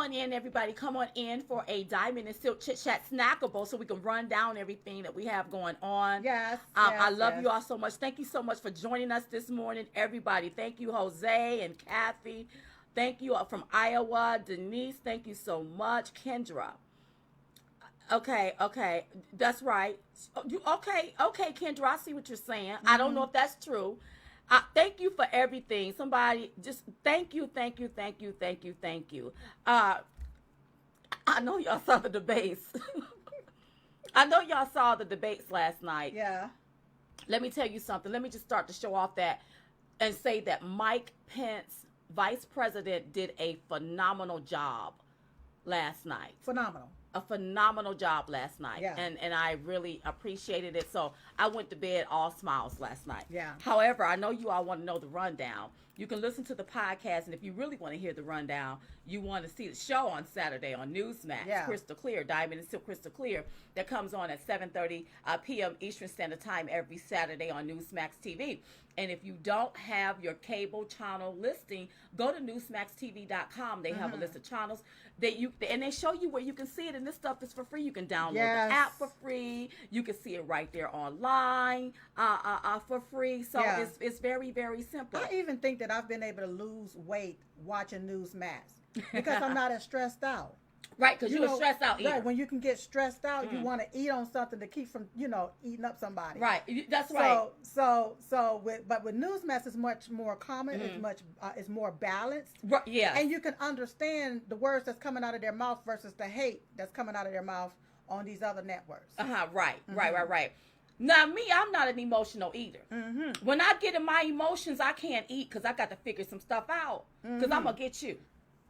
on in, everybody. Come on in for a Diamond and Silk Chit Chat snackable so we can run down everything that we have going on. Yes. I love you all so much. Thank you so much for joining us this morning, everybody. Thank you, Jose and Kathy. Thank you all from Iowa. Denise, thank you so much. Kendra. Okay. That's right. Okay, Kendra, I see what you're saying. I don't know if that's true. Thank you for everything. Somebody just thank you. I know y'all saw the debates. I know y'all saw the debates last night. Yeah. Let me tell you something. Let me just start to show off that and say that Mike Pence, Vice President, did a phenomenal job last night. A phenomenal job last night. Yeah. And I really appreciated it. So I went to bed all smiles last night. Yeah. However, I know you all want to know the rundown. You can listen to the podcast, and if you really want to hear the rundown, you want to see the show on Saturday on Newsmax, Crystal Clear, Diamond and Silk Crystal Clear, that comes on at 7:30 p.m. Eastern Standard Time every Saturday on Newsmax TV. And if you don't have your cable channel listing, go to newsmaxtv.com. They have a list of channels that and they show you where you can see it. And this stuff is for free. You can download the app for free. You can see it right there online for free. So it's very, very simple. I even think that I've been able to lose weight watching Newsmax because I'm not as stressed out. Right, because you're a stressed out eater. Right, when you can get stressed out, you want to eat on something to keep from, eating up somebody. Right, that's right. But with Newsmax, it's much more common. It's more balanced. Right, yeah. And you can understand the words that's coming out of their mouth versus the hate that's coming out of their mouth on these other networks. Right. Now, me, I'm not an emotional eater. When I get in my emotions, I can't eat because I got to figure some stuff out because I'm going to get you.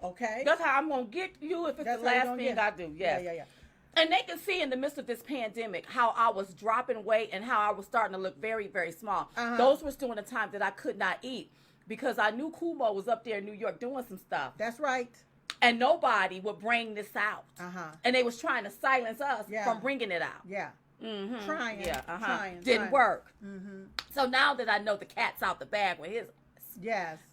Okay. That's how I'm going to get you if it's the last thing I do. Yes. Yeah. And they can see in the midst of this pandemic how I was dropping weight and how I was starting to look very, very small. Those were during the time that I could not eat because I knew Kumo was up there in New York doing some stuff. That's right. And nobody would bring this out. And they was trying to silence us from bringing it out. Yeah. Trying. Yeah. Trying. Didn't work. So now that I know the cat's out the bag with his,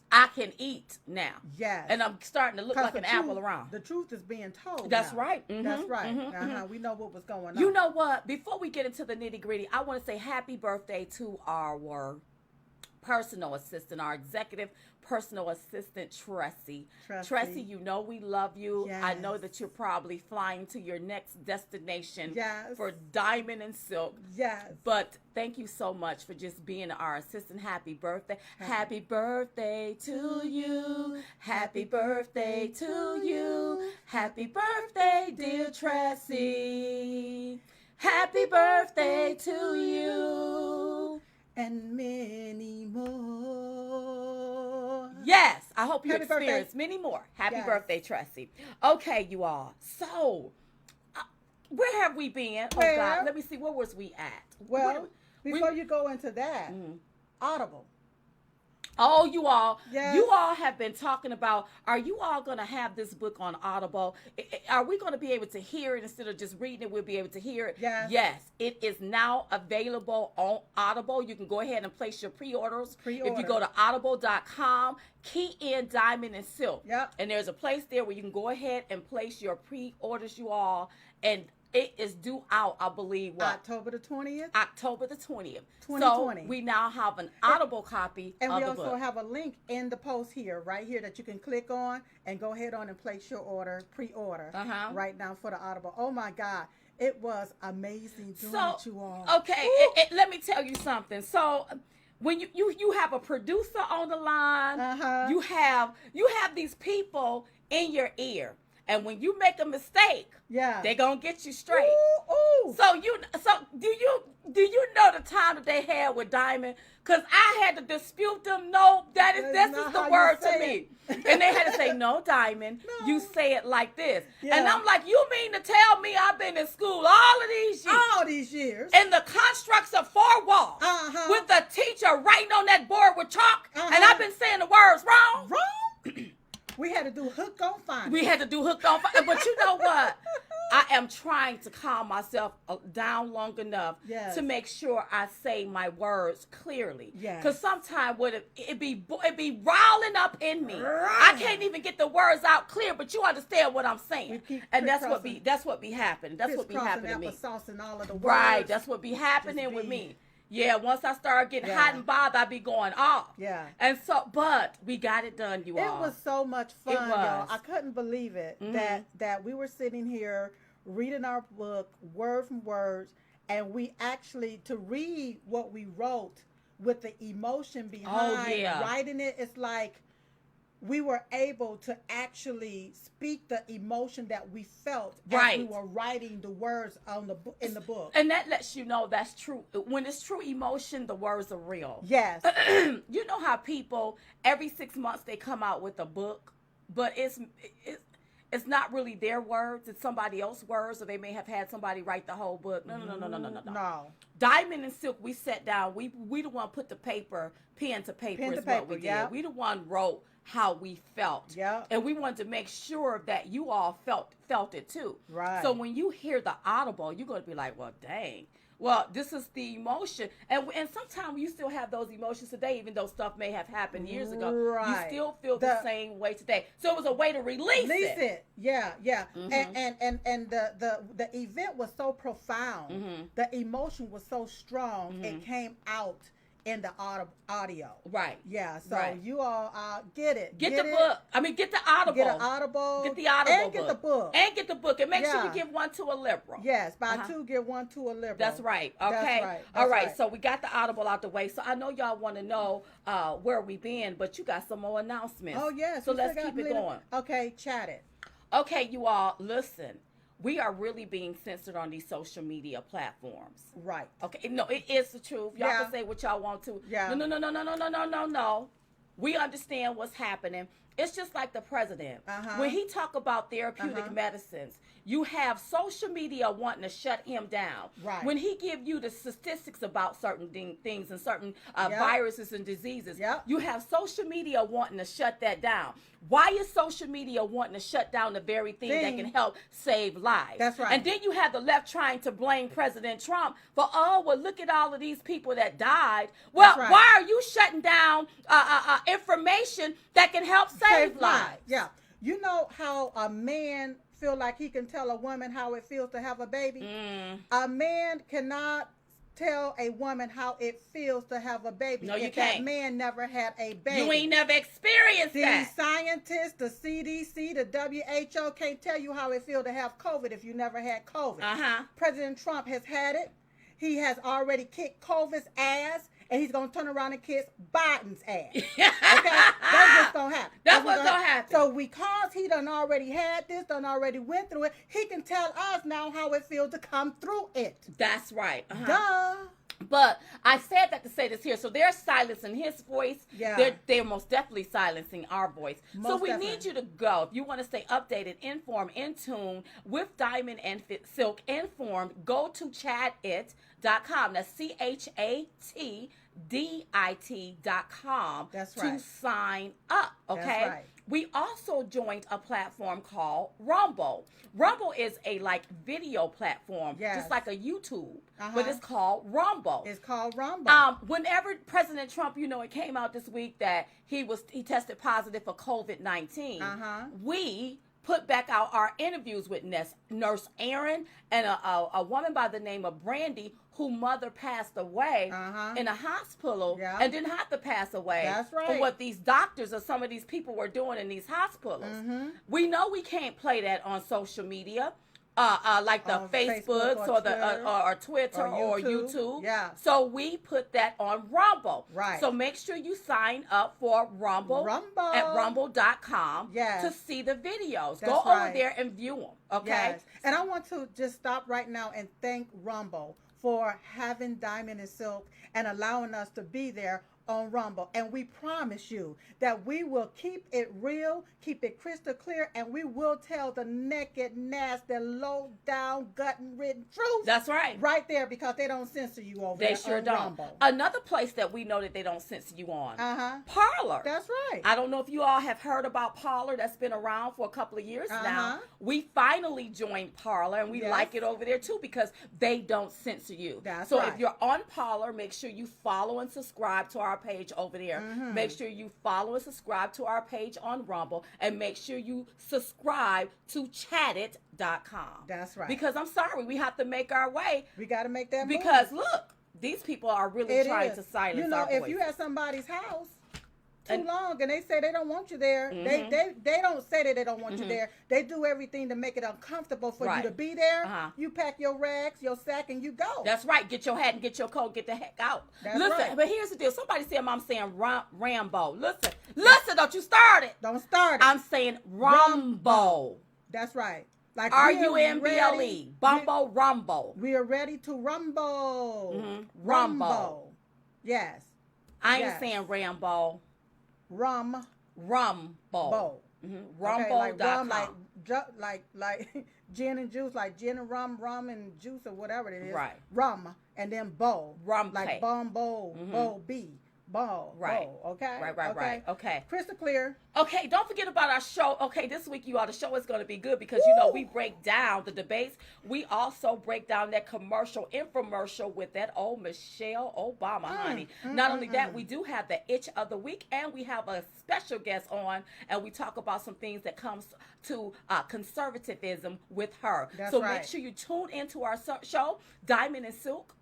I can eat now. Yes. And I'm starting to look like an apple around. The truth is being told. That's now. right. That's right. We know what was going on. You know what? Before we get into the nitty gritty, I want to say happy birthday to our personal assistant, our executive personal assistant, Tressie. Tressie, you know we love you. Yes. I know that you're probably flying to your next destination for Diamond and Silk. Yes. But thank you so much for just being our assistant. Happy birthday. Happy birthday to you. Happy birthday to you. Happy birthday, dear Tressie. Happy birthday to you. And many more. Yes, I hope you experience many more. Happy birthday, Tressie. Okay, you all. So, where have we been? Oh, God. Let me see. Where was we at? Well, before you go into that, Audible. Oh, you all have been talking about, are you all going to have this book on Audible? Are we going to be able to hear it instead of just reading it? We'll be able to hear it. Yes, it is now available on Audible. You can go ahead and place your pre-orders. If you go to audible.com, key in Diamond and Silk. And there's a place there where you can go ahead and place your pre-orders, you all. And it is due out, I believe, October the 20th? October the 20th. 2020. So we now have an Audible copy and of we the also book. have a link in the post here, right here, that you can click on and go ahead on and place your pre-order right now for the Audible. Oh, my God. It was amazing doing it, you all. Okay, let me tell you something. So when you have a producer on the line, you have these people in your ear. And when you make a mistake, they're gonna get you straight. Ooh. So do you know the time that they had with Diamond? Cause I had to dispute them. No, this is the word to me. And they had to say, no, Diamond, you say it like this. And I'm like, you mean to tell me I've been in school all these years? In the constructs of four walls with the teacher writing on that board with chalk, and I've been saying the words wrong. We had to do hook on find. But you know what? I am trying to calm myself down long enough to make sure I say my words clearly. Because sometimes it be riling up in me. I can't even get the words out clear, but you understand what I'm saying. And that's what be happening. That's what be happening to me. And all of the words. Right. That's what be happening with me. Yeah, once I start getting hot and bothered, I be going off. Yeah. And so, but we got it done, you all. It was so much fun, y'all. I couldn't believe it that we were sitting here reading our book word from word, and we actually, to read what we wrote with the emotion behind writing it, it's like we were able to actually speak the emotion that we felt as we were writing the words in the book. And that lets you know that's true. When it's true emotion, the words are real. Yes. You know how people, every 6 months, they come out with a book, but it's not really their words. It's somebody else's words, or they may have had somebody write the whole book. No. Diamond and Silk, we sat down. We the one put the pen to paper is what we did. We the one wrote how we felt. Yeah. And we wanted to make sure that you all felt it too. Right. So when you hear the audible, you're going to be like, well, dang. Well, this is the emotion. And sometimes you still have those emotions today, even though stuff may have happened years ago. Right. You still feel the same way today. So it was a way to release it. Yeah. And the event was so profound. The emotion was so strong. It came out in the audio. Right. Yeah. So you all get it. Get the book. I mean, get the audible. Get an audible. Get the audible and get the book. And get the book. And make sure you give one to a liberal. Yes. Buy two, get one to a liberal. That's right. Okay. That's right. All right. So we got the audible out the way. So I know y'all want to know where we been, but you got some more announcements. Oh, yes. So let's keep it going. Okay. Chat it. Okay, you all, listen. We are really being censored on these social media platforms. Right. Okay. No, it is the truth. Y'all can say what y'all want to. Yeah. No. We understand what's happening. It's just like the president. When he talk about therapeutic medicines, you have social media wanting to shut him down. Right. When he give you the statistics about certain things and certain viruses and diseases, you have social media wanting to shut that down. Why is social media wanting to shut down the very thing that can help save lives? That's right. And then you have the left trying to blame President Trump for, look at all of these people that died. Well, why are you shutting down information that can help save lives? Yeah. You know how a man feel like he can tell a woman how it feels to have a baby? A man cannot tell a woman how it feels to have a baby if that man never had a baby. You ain't never experienced that. The scientists, the CDC, the WHO can't tell you how it feels to have COVID if you never had COVID. President Trump has had it. He has already kicked COVID's ass, and he's going to turn around and kiss Biden's ass. Okay? That's what's going to happen. That's what's going to happen. So because he done already had this, done already went through it, he can tell us now how it feels to come through it. That's right. Duh. But I said that to say this here. So they're silencing his voice. Yeah. They're most definitely silencing our voice. So we need you to go. If you want to stay updated, informed, in tune with Diamond and Silk, informed, go to chatit.com. That's CHATDIT.com. That's right. To sign up. Okay. That's right. We also joined a platform called Rumble. Rumble is a video platform, just like a YouTube, but it's called Rumble. It's called Rumble. Whenever President Trump, it came out this week that he tested positive for COVID-19. We put back out our interviews with Nurse Aaron and a woman by the name of Brandy, whose mother passed away in a hospital and didn't have to pass away. That's right. For what these doctors or some of these people were doing in these hospitals. We know we can't play that on social media. Like the Facebook or Twitter or YouTube. Yeah. So we put that on Rumble. Right. So make sure you sign up for Rumble at rumble.com to see the videos. Go over there and view them. Okay. Yes. And I want to just stop right now and thank Rumble for having Diamond and Silk and allowing us to be there on Rumble. And we promise you that we will keep it real, keep it crystal clear, and we will tell the naked, nasty, low down, gut-ridden truth. That's right. Right there, because they don't censor you over there. They sure on don't. Rumble. Another place that we know that they don't censor you on. Parler. That's right. I don't know if you all have heard about Parler. That's been around for a couple of years now. We finally joined Parler, and we like it over there too because they don't censor you. That's so right. if you're on Parler, make sure you follow and subscribe to our page over there. Make sure you follow and subscribe to our page on Rumble, and make sure you subscribe to chattit.com. That's right. Because I'm sorry, we have to make our way. We got to make that move. Because look, these people are really trying to silence our voices. If you at somebody's house too long and they say they don't want you there, they don't say that they don't want you there. They do everything to make it uncomfortable for you to be there. You pack your rags, your sack, and you go. That's right. Get your hat and get your coat. Get the heck out. Listen, right. But here's the deal. Somebody said I'm saying Rambo. Listen, don't you start it. Don't start it. I'm saying Rumble. That's right. Like R-U-M-B-L-E. Bumbo, Rumble. We are ready to rumble. Rumble. Yes. I ain't saying Rambo. Rumble. Rumble. Rumble.com. Like gin and juice, like gin and rum and juice or whatever it is. Right. Rum and then bowl. Rum. Like bombo, bowl B. Ball. Right. Bowl, okay. Right. Okay. Crystal clear. Okay, don't forget about our show. Okay, this week, you all, the show is going to be good because, we break down the debates. We also break down that infomercial with that old Michelle Obama, honey. Not only that, we do have the itch of the week, and we have a special guest on, and we talk about some things that comes to conservatism with her. That's so right. Make sure you tune into our show, Diamond and Silk.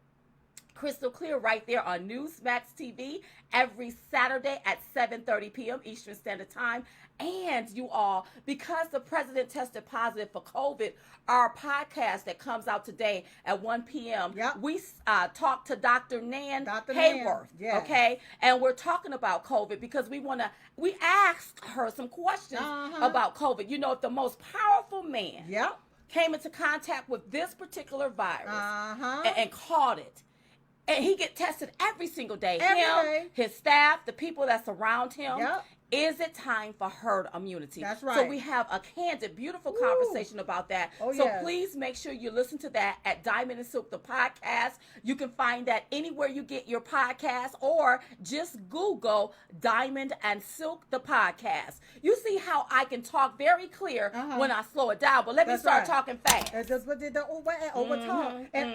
Crystal clear right there on Newsmax TV every Saturday at 7:30 p.m. Eastern Standard Time. And you all, because the president tested positive for COVID, our podcast that comes out today at 1 p.m., we talked to Dr. Nan Hayworth, okay? And we're talking about COVID because we asked her some questions about COVID. If the most powerful man came into contact with this particular virus and caught it, and he get tested every single day. His staff, the people that surround him. Is it time for herd immunity? That's right. So we have a candid, beautiful conversation about that. Please make sure you listen to that at Diamond and Silk, the podcast. You can find that anywhere you get your podcast, or just Google Diamond and Silk, the podcast. You see how I can talk very clear when I slow it down, but let me start talking fast. And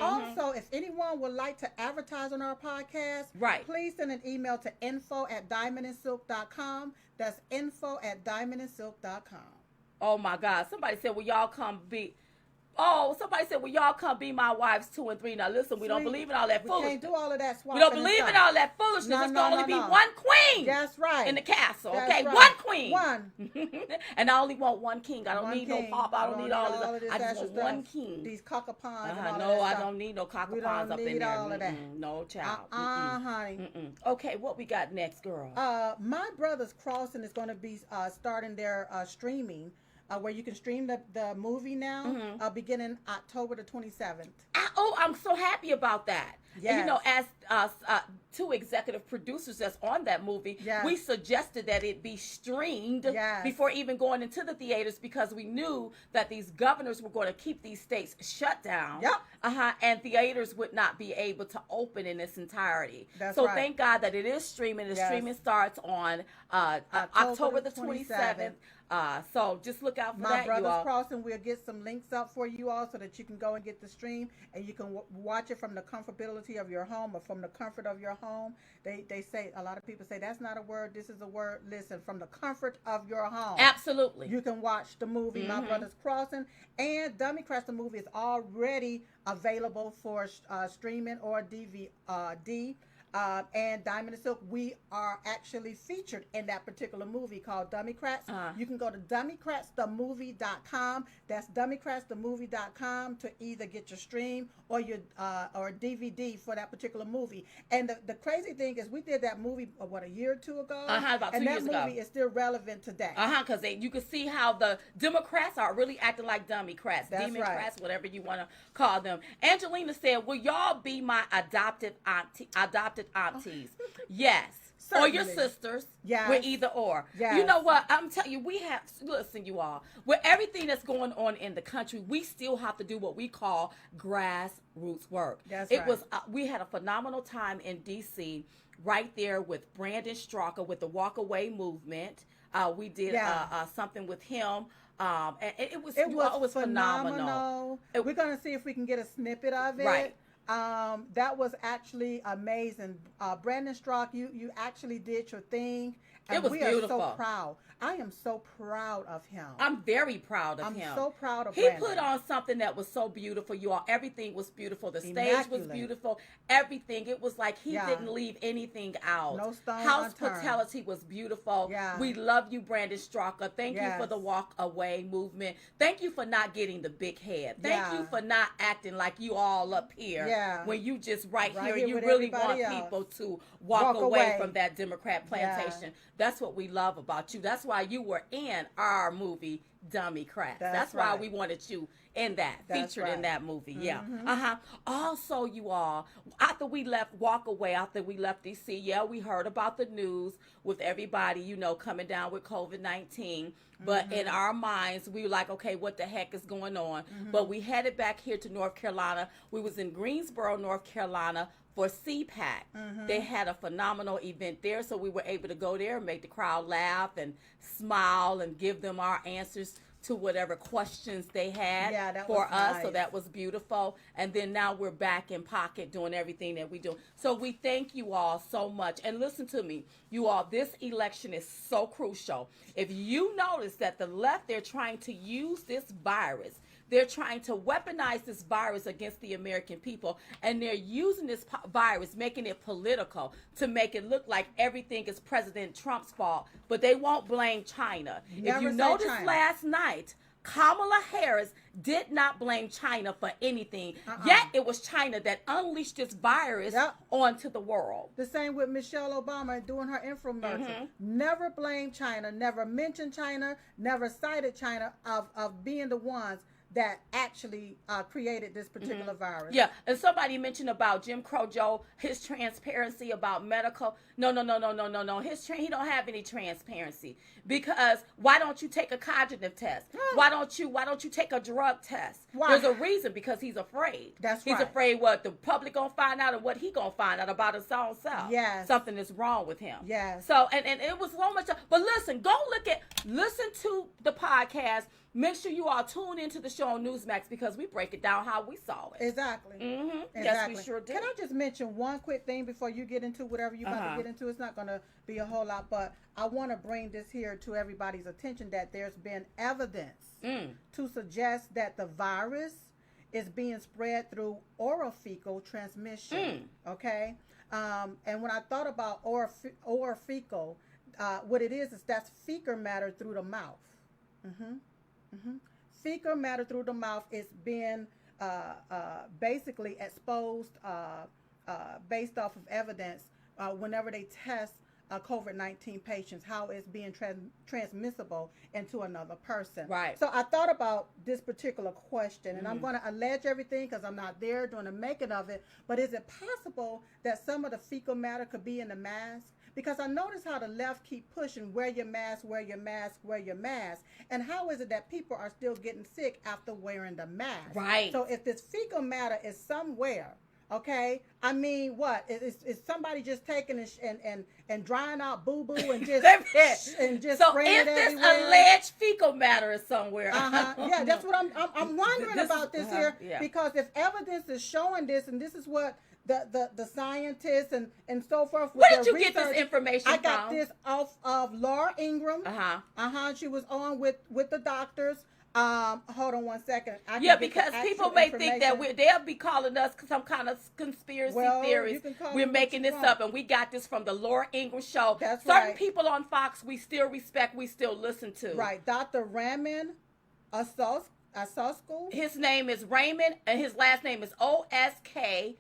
also, if anyone would like to advertise on our podcast, please send an email to info@diamondandsilk.com. That's info@diamondandsilk.com. Oh my God! Somebody said, "Will y'all come be?" Oh, somebody said, "Will y'all come be my wives 2 and 3?" Now listen, we don't believe in all that foolishness. We can't do all of that. We don't believe in all that foolishness. There's gonna only be one queen. That's right. In the castle, okay, right. one queen. One. And I only want one king. I don't need no pop. I don't need all of this. I just want one king. These cockapons. No, I don't need no cockapons up in there. All of that. No child. Honey. Okay, what we got next, girl? My Brother's Crossing is going to be starting their streaming. Where you can stream the movie now, beginning October the 27th. I'm so happy about that. Yes. And, as two executive producers that's on that movie, we suggested that it be streamed before even going into the theaters because we knew that these governors were going to keep these states shut down. And theaters would not be able to open in its entirety. So thank God that it is streaming. The streaming starts on October the 27th. So just look out for that, you all. My Brother's Crossing, we'll get some links up for you all so that you can go and get the stream and you can watch it from the comfortability of your home or from the comfort of your home. They say, a lot of people say, that's not a word, this is a word. Listen, from the comfort of your home. Absolutely. You can watch the movie, My Brother's Crossing, and Dummy Crash, the movie is already available for streaming or DVD. And Diamond and Silk, we are actually featured in that particular movie called Dummy Crats. You can go to dummycratsthemovie.com. That's dummycratsthemovie.com to either get your stream or your or DVD for that particular movie. And the crazy thing is, we did that movie a year or two ago, about 2 years ago. And that movie is still relevant today. Because you can see how the Democrats are really acting like dummy crats, Democrats, whatever you want to call them. Angelina said, "Will y'all be my adopted aunties?" Yes. or your sisters with either or. Yes. You know what? I'm telling you, listen, you all, with everything that's going on in the country, we still have to do what we call grassroots work. We had a phenomenal time in D.C. right there with Brandon Straka with the Walk Away movement. We did something with him. And it was phenomenal. We're going to see if we can get a snippet of it. Right. That was actually amazing. Brandon Strock, you actually did your thing. And it was beautiful. Are so proud. I am so proud of him. I'm very proud of him. I'm so proud of Brandon. He put on something that was so beautiful, you all. Everything was beautiful. The stage was beautiful. Everything. It was like he didn't leave anything out. No stone Hospitality was beautiful. Yeah. We love you, Brandon Straka. Thank you for the Walk Away movement. Thank you for not getting the big head. Thank you for not acting like you all up here when you just right here you really want people to walk away from that Democrat plantation. Yeah. That's what we love about you. That's why you were in our movie Dummy Crap. That's why we wanted you in that, featured in that movie. Mm-hmm. Yeah. Also, you all, after we left DC, we heard about the news with everybody, coming down with COVID-19. But in our minds, we were like, okay, what the heck is going on? But we headed back here to North Carolina. We was in Greensboro, North Carolina for CPAC. They had a phenomenal event there, so we were able to go there and make the crowd laugh and smile and give them our answers to whatever questions they had for us. Nice. So that was beautiful. And then now we're back in pocket doing everything that we do. So we thank you all so much. And listen to me, you all, this election is so crucial. If you notice that the left, they're trying to use this virus. They're trying to weaponize this virus against the American people, and they're using this virus, making it political, to make it look like everything is President Trump's fault, but they won't blame China. If you noticed last night, Kamala Harris did not blame China for anything, yet it was China that unleashed this virus onto the world. The same with Michelle Obama doing her infomercial. Never blamed China, never mentioned China, never cited China of being the ones that actually created this particular virus. Yeah, and somebody mentioned about Jim Crow Joe, his transparency about medical. No. He don't have any transparency, because why don't you take a cognitive test? Why don't you take a drug test? Why? There's a reason, because he's afraid. He's afraid what the public gonna find out and what he gonna find out about his own self. Yes. Something is wrong with him. Yes. So and it was so much. But listen, listen to the podcast. Make sure you all tune into the show on Newsmax, because we break it down how we saw it. Exactly. Exactly. Yes, we sure do. Can I just mention one quick thing before you get into whatever you're about to get into? It's not going to be a whole lot, but I want to bring this here to everybody's attention that there's been evidence to suggest that the virus is being spread through orofecal transmission. Okay? And when I thought about orofecal, what it is that's fecal matter through the mouth. Fecal matter through the mouth is being basically exposed based off of evidence whenever they test COVID-19 patients, how it's being transmissible into another person. Right. So I thought about this particular question, and I'm going to allege everything because I'm not there doing the making of it, but is it possible that some of the fecal matter could be in the mask? Because I notice how the left keep pushing, wear your mask, wear your mask, wear your mask. And how is it that people are still getting sick after wearing the mask? Right. So if this fecal matter is somewhere, okay, I mean, what? Is somebody just taking and drying out boo-boo and just and just so spraying it everywhere? So if this alleged fecal matter is somewhere. Yeah, that's what I'm wondering about this here. Yeah. Because if evidence is showing this, and this is what the scientists and so forth. Where did you get this information from? I got this off of Laura Ingraham. She was on with the doctors. Hold on one second. Because people may think that they'll be calling us some kind of conspiracy theories. We're making this up, and we got this from the Laura Ingraham show. That's Certain people on Fox we still respect, we still listen to. Right. Dr. Raymond Asosko. His name is Raymond, and his last name is Oskoui.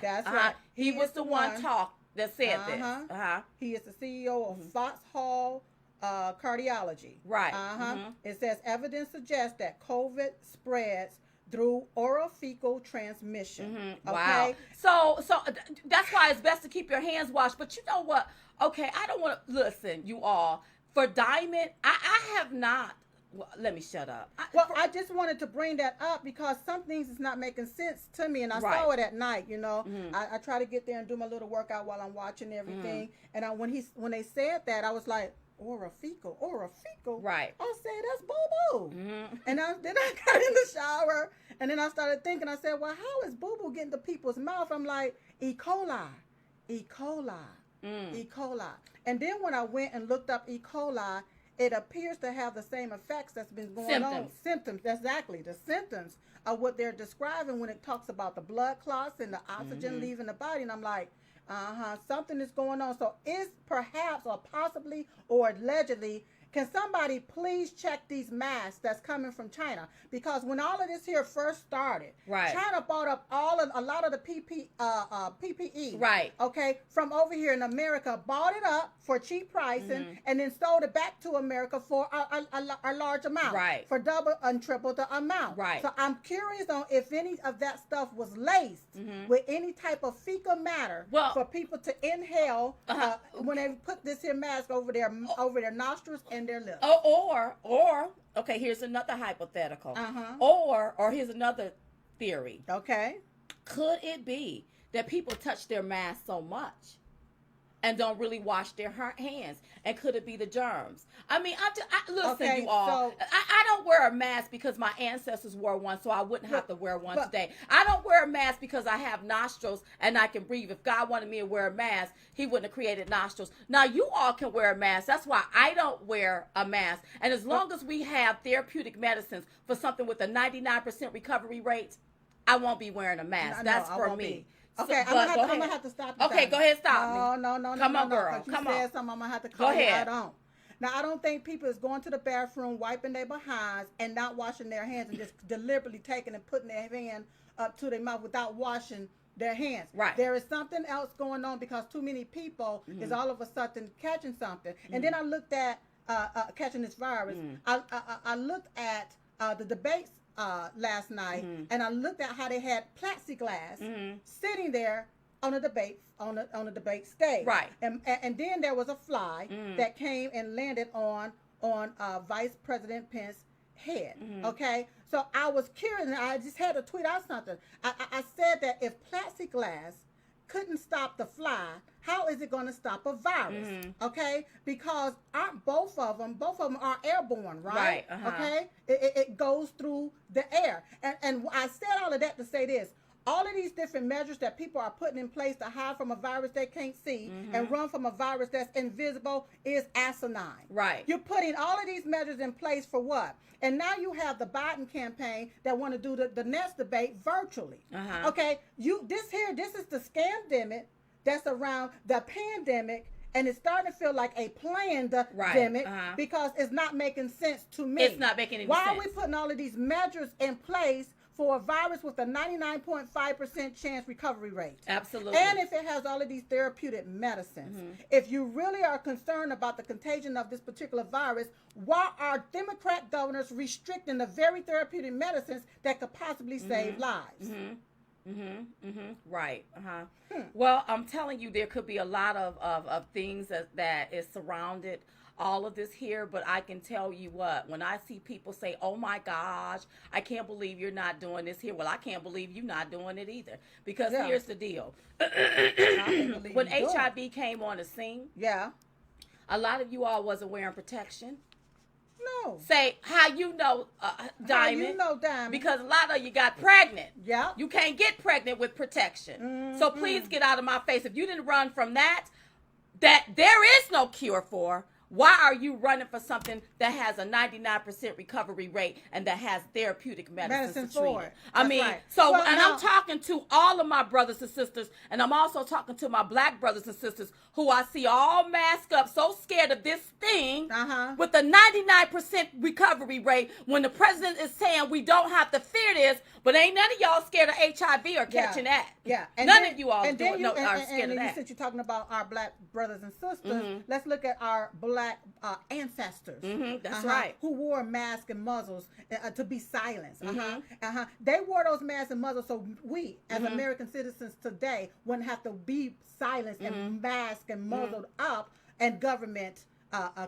That's right. He was the one that said this. He is the CEO of Foxhall Cardiology. Right. It says evidence suggests that COVID spreads through orofecal transmission. Wow. Okay. So that's why it's best to keep your hands washed. But you know what? Okay, I don't want to listen, you all. For Diamond, I have not. Well, let me shut up. I just wanted to bring that up because some things is not making sense to me, and I saw it at night. You know, I try to get there and do my little workout while I'm watching everything. And when they said that, I was like, orofecal. Right. I said, that's boo boo. And then I got in the shower, and then I started thinking. I said, well, how is boo boo getting to people's mouth? I'm like, E. coli. And then when I went and looked up E. coli, it appears to have the same effects that's been going on. Symptoms, exactly. The symptoms are what they're describing when it talks about the blood clots and the oxygen leaving the body. And I'm like, something is going on. So is perhaps or possibly or allegedly, can somebody please check these masks that's coming from China? Because when all of this here first started, China bought up a lot of the PPE, okay, from over here in America, bought it up for cheap pricing, and then sold it back to America for a large amount, for double and triple the amount. So I'm curious on if any of that stuff was laced with any type of fecal matter for people to inhale when they put this here mask over their nostrils and their lips. Or okay, here's another hypothetical. Or here's another theory. Okay. Could it be that people touch their mask so much and don't really wash their hands? And could it be the germs? I mean, listen, you all. I don't wear a mask because my ancestors wore one, so I wouldn't have to wear one today. I don't wear a mask because I have nostrils and I can breathe. If God wanted me to wear a mask, he wouldn't have created nostrils. Now, you all can wear a mask. That's why I don't wear a mask. And as long as we have therapeutic medicines for something with a 99% recovery rate, I won't be wearing a mask. That's for me. Okay, I'm gonna have to stop you. Okay, go ahead, stop me. No. Come on, girl. Come on. You said something, I'm gonna have to call you out on. Now, I don't think people is going to the bathroom, wiping their behinds, and not washing their hands, and just deliberately taking and putting their hand up to their mouth without washing their hands. There is something else going on because too many people is all of a sudden catching something. And then I looked at catching this virus. I looked at the debates last night, and I looked at how they had plexiglass sitting there on a debate debate stage. And then there was a fly that came and landed on Vice President Pence's head. Okay, so I was curious, and I just had to tweet out something. I said that if plexiglass couldn't stop the fly, how is it going to stop a virus? Okay, because aren't both of them are airborne, right? Okay, it goes through the air, and I said all of that to say this. All of these different measures that people are putting in place to hide from a virus they can't see and run from a virus that's invisible is asinine. You're putting all of these measures in place for what? And now you have the Biden campaign that want to do the next debate virtually. Okay, this is the scandemic that's around the pandemic, and it's starting to feel like a planned pandemic because it's not making sense to me. It's not making any sense. Why are we putting all of these measures in place for a virus with a 99.5% chance recovery rate? Absolutely. And if it has all of these therapeutic medicines, if you really are concerned about the contagion of this particular virus, why are Democrat governors restricting the very therapeutic medicines that could possibly save lives? Right. Well, I'm telling you, there could be a lot of things that is surrounded all of this here, but I can tell you what, when I see people say, oh my gosh, I can't believe you're not doing this here. Well, I can't believe you're not doing it either. Because here's the deal. When HIV came on the scene, a lot of you all wasn't wearing protection. No. Say, how you know, Diamond? How you know, Diamond? Because a lot of you got pregnant. Yeah. You can't get pregnant with protection. So please get out of my face. If you didn't run from that there is no cure for, why are you running for something that has a 99% recovery rate and that has therapeutic medicine to treat it? I'm talking to all of my brothers and sisters, and I'm also talking to my black brothers and sisters who I see all masked up, so scared of this thing with a 99% recovery rate when the president is saying we don't have to fear this, but ain't none of y'all scared of HIV or catching that. And none of you all are scared of that. Since you're talking about our black brothers and sisters, let's look at our black black ancestors. That's right. Who wore masks and muzzles to be silenced. They wore those masks and muzzles so we, as American citizens today, wouldn't have to be silenced and masked and muzzled up and government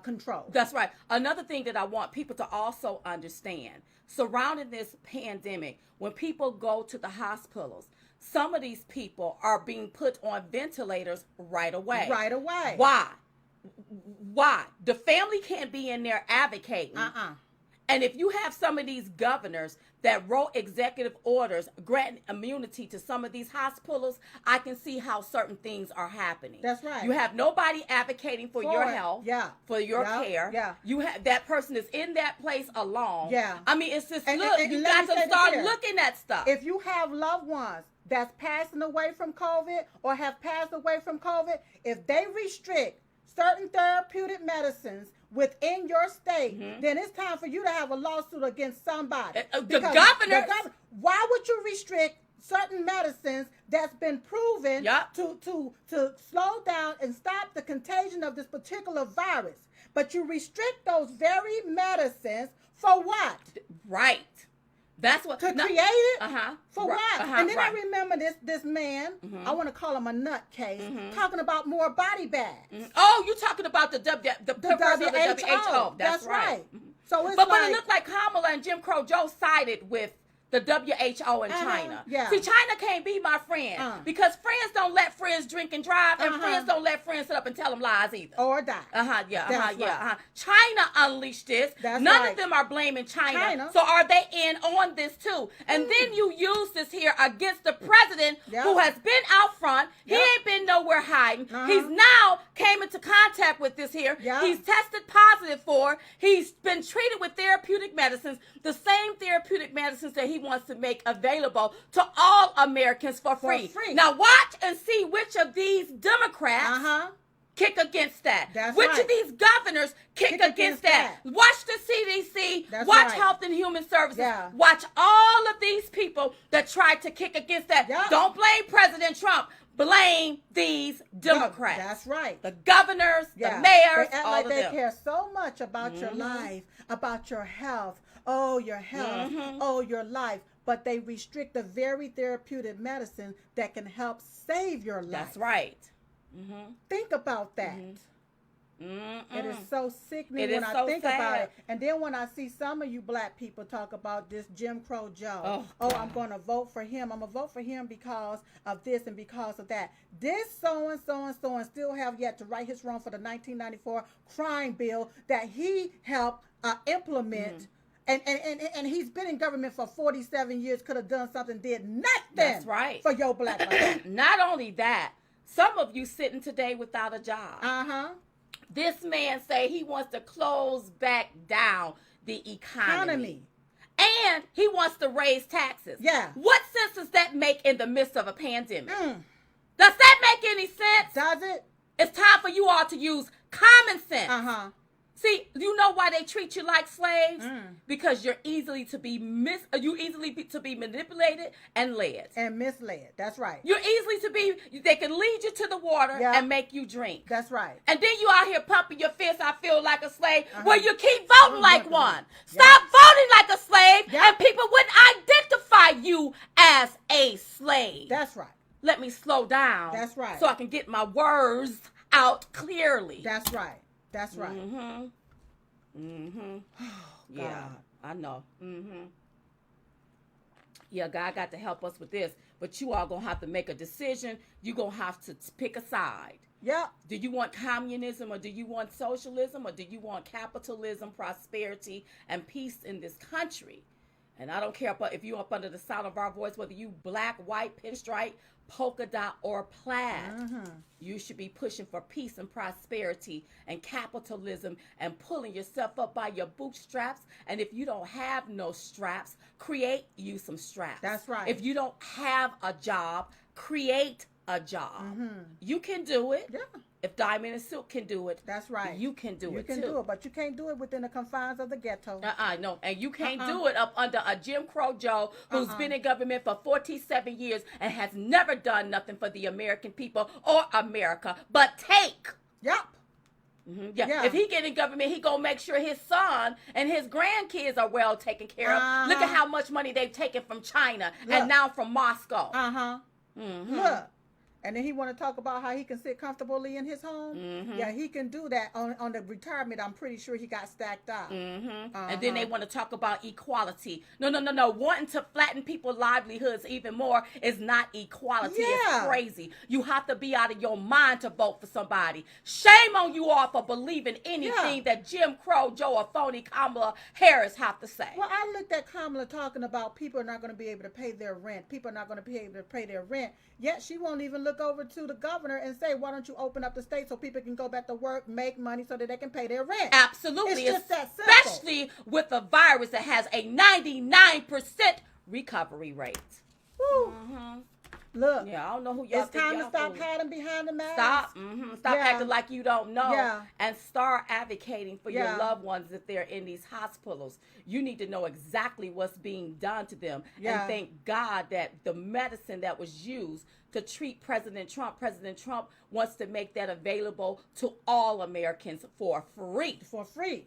control. That's right. Another thing that I want people to also understand, surrounding this pandemic, when people go to the hospitals, some of these people are being put on ventilators right away. Right away. Why? The family can't be in there advocating. And if you have some of these governors that wrote executive orders granting immunity to some of these hospitals, I can see how certain things are happening. That's right. You have nobody advocating for your health, for your care. You have that person is in that place alone. I mean, it's just and you got to start looking at stuff. If you have loved ones that's passing away from COVID or have passed away from COVID, if they restrict certain therapeutic medicines within your state, then it's time for you to have a lawsuit against somebody. The governor. Why would you restrict certain medicines that's been proven to slow down and stop the contagion of this particular virus? But you restrict those very medicines for what? Right. That's what to create it for what? And then I remember this man. I want to call him a nutcase, talking about more body bags. Oh, you talking about the WHO? That's right. So it's but it looked like Kamala and Jim Crow Joe sided with the WHO in China. See, China can't be my friend because friends don't let friends drink and drive, and friends don't let friends sit up and tell them lies either. Or die. China unleashed this. None of them are blaming China. So are they in on this too? And then you use this here against the president who has been out front. He ain't been nowhere hiding. He's now came into contact with this here. He's tested positive for. He's been treated with therapeutic medicines, the same therapeutic medicines that he wants to make available to all Americans for free. Now watch and see which of these Democrats kick against that. Which of these governors kick against that. Watch the CDC. Watch Health and Human Services. Watch all of these people that try to kick against that. Don't blame President Trump. Blame these Democrats. That's right. The governors, the mayors, they act all like of they them. care so much about your life, about your health. Oh, your health. Oh, your life. But they restrict the very therapeutic medicine that can help save your life. That's right. Think about that. It is so sickening when I think about it. And then when I see some of you black people talk about this Jim Crow Joe. I'm going to vote for him. I'm going to vote for him because of this and because of that. This so-and-so still have yet to right his wrong for the 1994 crime bill that he helped implement. And he's been in government for 47 years, could have done something, did nothing for your black life. Not only that, some of you sitting today without a job. This man say he wants to close back down the economy. And he wants to raise taxes. What sense does that make in the midst of a pandemic? Does that make any sense? Does it? It's time for you all to use common sense. See, you know why they treat you like slaves? Because you're easily to be manipulated and led. And misled. That's right. You're easily to be, they can lead you to the water and make you drink. That's right. And then you out here pumping your fist, I feel like a slave. Well, you keep voting like one. Stop voting like a slave and people wouldn't identify you as a slave. That's right. Let me slow down. That's right. So I can get my words out clearly. That's right. That's right. Yeah, I know. Yeah, God got to help us with this. But you all going to have to make a decision. You're going to have to pick a side. Do you want communism or do you want socialism or do you want capitalism, prosperity, and peace in this country? And I don't care if you're up under the sound of our voice, whether you black, white, pinstripe, polka dot, or plaid. You should be pushing for peace and prosperity and capitalism and pulling yourself up by your bootstraps. And if you don't have no straps, create you some straps. That's right. If you don't have a job, create a job. You can do it. If Diamond and Silk can do it, that's right. You can do it too. You can do it, but you can't do it within the confines of the ghetto. No, and you can't do it up under a Jim Crow Joe who's been in government for 47 years and has never done nothing for the American people or America but take. Mm-hmm. Yeah. If he get in government, he gonna make sure his son and his grandkids are well taken care of. Look at how much money they've taken from China and now from Moscow. Mm-hmm. Look. And then he want to talk about how he can sit comfortably in his home. Mm-hmm. Yeah, he can do that on the retirement. I'm pretty sure he got stacked up. Mm-hmm. And then they want to talk about equality. No. Wanting to flatten people's livelihoods even more is not equality. It's crazy. You have to be out of your mind to vote for somebody. Shame on you all for believing anything that Jim Crow, Joe, or phony Kamala Harris have to say. Well, I looked at Kamala talking about people are not going to be able to pay their rent. People are not going to be able to pay their rent. Yet she won't even look over to the governor and say, why don't you open up the state so people can go back to work, make money so that they can pay their rent? Absolutely. It's just that simple. Especially with a virus that has a 99% recovery rate. Woo. Look. Yeah, I don't know who y'all It's time to stop hiding behind the mask. Stop acting like you don't know. And start advocating for your loved ones if they're in these hospitals. You need to know exactly what's being done to them. And thank God that the medicine that was used to treat President Trump wants to make that available to all Americans for free. For free.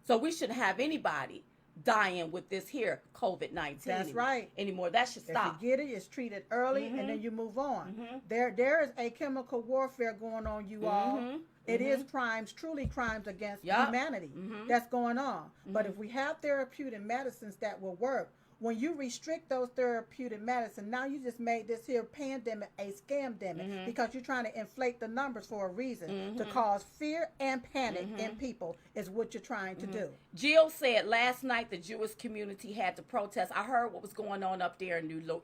So we shouldn't have anybody dying with this here COVID-19. That's right. Anymore. That should stop. If you get it, it's treated early and then you move on. There is a chemical warfare going on, you all. It is crimes, truly crimes against humanity that's going on. But if we have therapeutic medicines that will work, when you restrict those therapeutic medicine, now you just made this here pandemic a scamdemic because you're trying to inflate the numbers for a reason to cause fear and panic in people is what you're trying to do. Jill said last night the Jewish community had to protest. I heard what was going on up there in New York.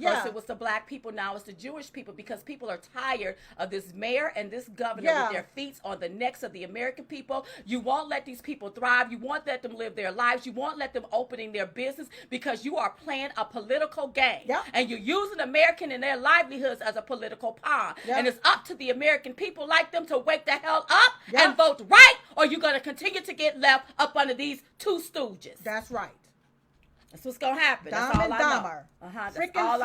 First it was the black people, now it's the Jewish people because people are tired of this mayor and this governor with their feet on the necks of the American people. You won't let these people thrive. You won't let them live their lives. You won't let them opening their business because you are playing a political game. And you're using American and their livelihoods as a political pawn. And it's up to the American people like them to wake the hell up and vote right, or you're going to continue to get left up under these two stooges. That's right. That's what's going to happen. That's all I know. That's all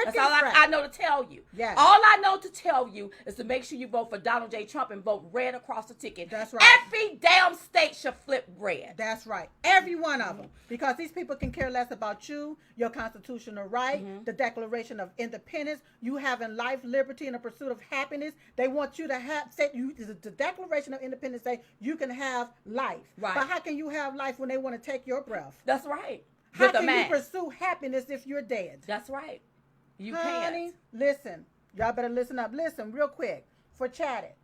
That's all I know to tell you. Yes. All I know to tell you is to make sure you vote for Donald J. Trump and vote red across the ticket. That's right. Every damn state should flip red. That's right. Every one of them. Because these people can care less about you, your constitutional right, the Declaration of Independence, you having life, liberty, and the pursuit of happiness. They want you to have, the Declaration of Independence say you can have life. Right. But how can you have life when they want to take your breath? That's right. How can you pursue happiness if you're dead? That's right. You Honey, can't. Listen. Y'all better listen up. Listen real quick. For Chat It.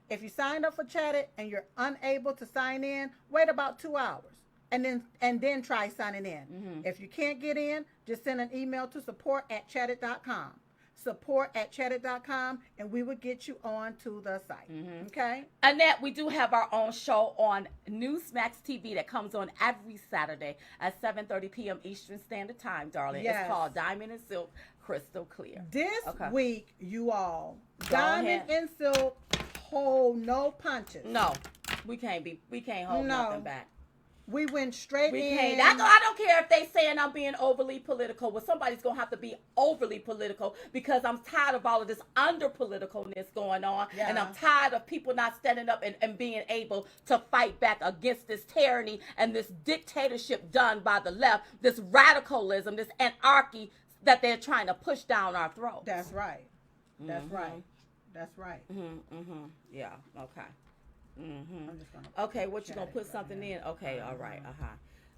If you signed up for Chat It and you're unable to sign in, wait about 2 hours. And then try signing in. If you can't get in, just send an email to support@chatit.com. support@chatit.com, and we will get you on to the site. Okay? Annette, we do have our own show on Newsmax TV that comes on every Saturday at 7:30 p.m. Eastern Standard Time, darling. Yes. It's called Diamond and Silk Crystal Clear. This week, you all, Diamond and Silk hold no punches. No, we can't hold nothing back. We went straight in. I don't care if they saying I'm being overly political. Well, somebody's going to have to be overly political because I'm tired of all of this under-politicalness going on. Yeah. And I'm tired of people not standing up and being able to fight back against this tyranny and this dictatorship done by the left, this radicalism, this anarchy that they're trying to push down our throats. That's right. That's right. That's right. Yeah, okay. Okay, what you gonna put something in? Okay, all right.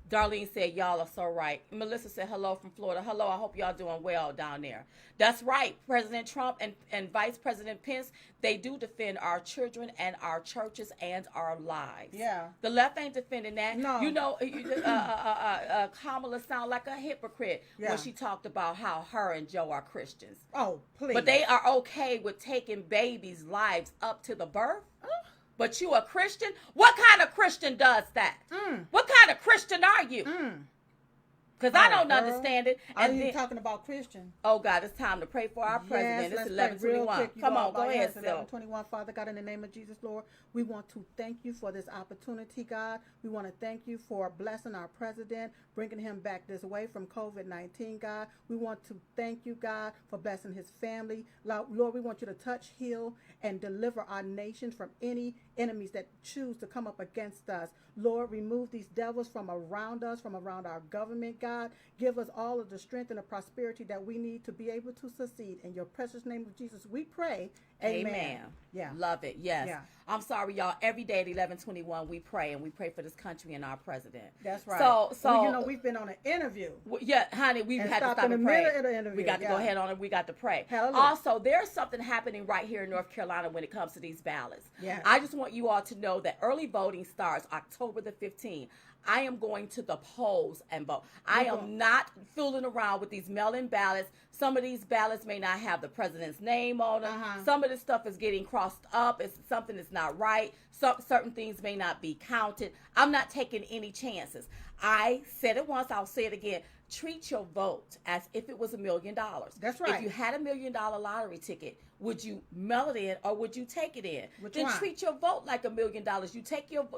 Darlene said, y'all are so right. Melissa said, hello from Florida. Hello, I hope y'all doing well down there. That's right. President Trump and Vice President Pence, they do defend our children and our churches and our lives. Yeah. The left ain't defending that. No. You know, Kamala sound like a hypocrite when she talked about how her and Joe are Christians. Oh, please. But they are okay with taking babies' lives up to the birth. But you a Christian? What kind of Christian does that? What kind of Christian are you? Because I don't understand it. And then talking about Christian. Oh, God, it's time to pray for our president. It's 11:21. Come on, go ahead, Sil. 11:21. Father God, in the name of Jesus, Lord, we want to thank you for this opportunity, God. We want to thank you for blessing our president, bringing him back this way from COVID-19, God. We want to thank you, God, for blessing his family. Lord, we want you to touch, heal, and deliver our nation from any enemies that choose to come up against us. Lord, remove these devils from around us, from around our government, God. Give us all of the strength and the prosperity that we need to be able to succeed. In your precious name of Jesus, we pray. Amen. Yeah. Love it. Yes. Yeah. I'm sorry, y'all. Every day at 11:21, we pray, and we pray for this country and our president. That's right. So well, we've been on an interview. Yeah, honey, we had to stop and pray. We got to go ahead on it. We got to pray. Hallelujah. Also, there's something happening right here in North Carolina when it comes to these ballots. Yeah. I just want you all to know that early voting starts October the 15th. I am going to the polls and vote. I am not fooling around with these mail-in ballots. Some of these ballots may not have the president's name on them. Some of this stuff is getting crossed up. It's something that's not right. Certain things may not be counted. I'm not taking any chances. I said it once, I'll say it again. Treat your vote as if it was $1 million. That's right. If you had $1 million lottery ticket, would you mail it in or would you take it in? Then treat your vote like $1 million.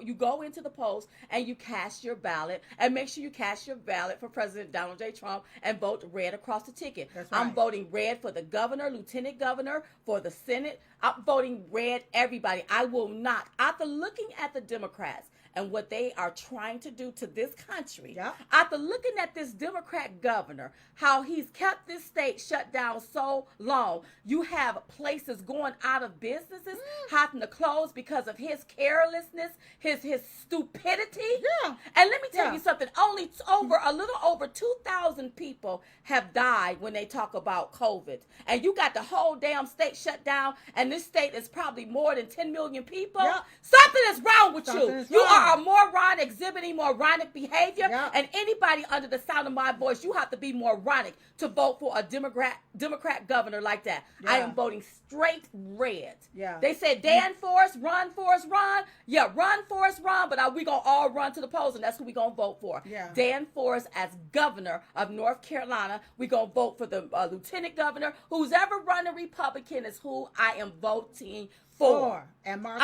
You go into the polls and you cast your ballot, and make sure you cast your ballot for President Donald J. Trump and vote red across the ticket. That's right. I'm voting red for the governor, lieutenant governor, for the Senate. I'm voting red everybody. I will not. After looking at the Democrats and what they are trying to do to this country, after looking at this Democrat governor, how he's kept this state shut down so long, you have places going out of businesses, having to close because of his carelessness, his stupidity. Yeah. And let me tell you something, a little over 2,000 people have died when they talk about COVID. And you got the whole damn state shut down, and this state is probably more than 10 million people. Yeah. Something is wrong with you. You are a moron exhibiting moronic behavior, and anybody under the sound of my voice, you have to be moronic to vote for a Democrat governor like that. I am voting straight red. They said Dan Forrest, run Forrest, run. Yeah, run Forrest, run, but we gonna all run to the polls, and that's who we gonna vote for. Dan Forrest as governor of North Carolina. We gonna vote for the lieutenant governor. Who's ever running Republican is who I am voting for. And Mark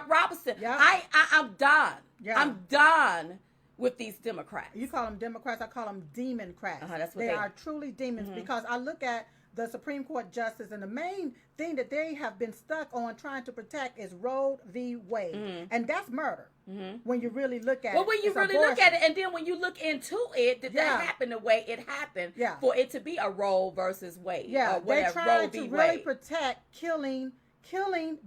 Robinson. I'm done. I'm done with these Democrats. You call them Democrats, I call them Democrats. That's what they are truly demons, because I look at the Supreme Court justice, and the main thing that they have been stuck on trying to protect is Roe v. Wade. And that's murder. When you really look at it. Well, when you really look at it, and then when you look into it, did that happen the way it happened for it to be a Roe versus Wade? Yeah, they're trying to really protect killing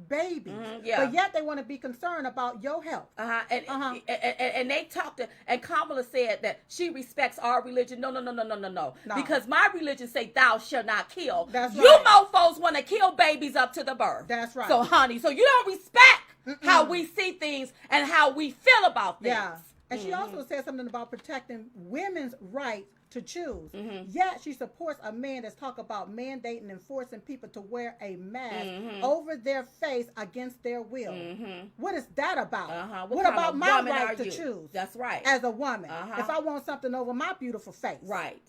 babies, but yet they want to be concerned about your health. And they talked to, and Kamala said that she respects our religion. No. Because my religion say thou shalt not kill. That's right. You mofos want to kill babies up to the birth. That's right. So, honey, so you don't respect how we see things and how we feel about things. Yeah. And she also said something about protecting women's rights to choose. Yet she supports a man that's talk about mandating and forcing people to wear a mask over their face against their will. What is that about? What about my right to choose? That's right. As a woman, if I want something over my beautiful face. Right.